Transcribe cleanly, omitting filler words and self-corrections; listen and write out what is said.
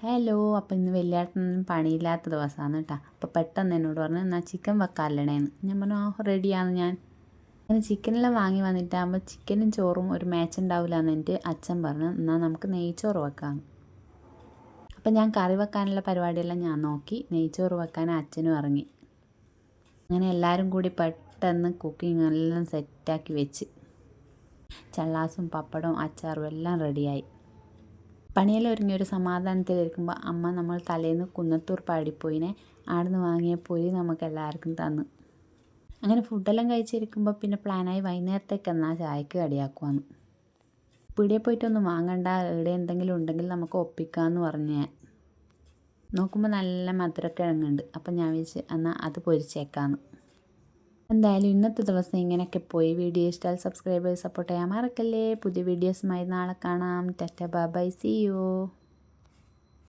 Hello. അപ്പോൾ ഇന്ന് വലിയേട്ടനൊന്നും പണിയില്ലാത്ത ദിവസമാണ് കേട്ടോ. അപ്പോൾ പെട്ടെന്ന് എന്നോട് പറഞ്ഞു എന്നാൽ ചിക്കൻ വെക്കാമല്ലേന്ന്. ഞാൻ പറഞ്ഞു റെഡിയാണ് ഞാൻ. അങ്ങനെ ചിക്കനെല്ലാം വാങ്ങി വന്നിട്ടാകുമ്പോൾ ചിക്കനും ചോറും ഒരു മാച്ച് ഉണ്ടാവില്ല എന്ന് എൻ്റെ അച്ഛൻ പറഞ്ഞു. എന്നാൽ നമുക്ക് നെയ്ച്ചോറ് വെക്കാം. അപ്പം ഞാൻ കറി വെക്കാനുള്ള പരിപാടിയെല്ലാം ഞാൻ നോക്കി. നെയ്ച്ചോറ് വെക്കാൻ അച്ഛനും ഇറങ്ങി. അങ്ങനെ എല്ലാവരും കൂടി പെട്ടെന്ന് കുക്കിംഗ് എല്ലാം സെറ്റാക്കി വെച്ച് ചള്ളാസും പപ്പടവും അച്ചാറും എല്ലാം റെഡിയായി. പണിയെല്ലാം ഒരുങ്ങി ഒരു സമാധാനത്തിലിരിക്കുമ്പോൾ അമ്മ നമ്മൾ തലേന്ന് കുന്നത്തൂർ പാടിപ്പോയിനെ ആടുന്ന് വാങ്ങിയ പൊരി നമുക്ക് എല്ലാവർക്കും തന്നു. അങ്ങനെ ഫുഡെല്ലാം കഴിച്ചിരിക്കുമ്പോൾ പിന്നെ പ്ലാനായി വൈകുന്നേരത്തേക്ക് എന്നാൽ ചായക്ക് കടിയാക്കുവാന്ന്. പീടിയെ പോയിട്ടൊന്നും വാങ്ങണ്ട, ഇവിടെ എന്തെങ്കിലും ഉണ്ടെങ്കിൽ നമുക്ക് ഒപ്പിക്കാമെന്ന് പറഞ്ഞു ഞാൻ. നോക്കുമ്പോൾ നല്ല മധുരക്കിഴങ്ങുണ്ട്. അപ്പം ഞാൻ വിചാരിച്ച് എന്നാൽ അത് പൊരിച്ചേക്കാമെന്ന്. എന്തായാലും ഇന്നത്തെ ദിവസം ഇങ്ങനെയൊക്കെ പോയി. വീഡിയോ ഇഷ്ടമായാൽ സബ്സ്ക്രൈബ് സപ്പോർട്ട് ചെയ്യാൻ മറക്കല്ലേ. പുതിയ വീഡിയോസുമായി നാളെ കാണാം. Tata bye bye, see U.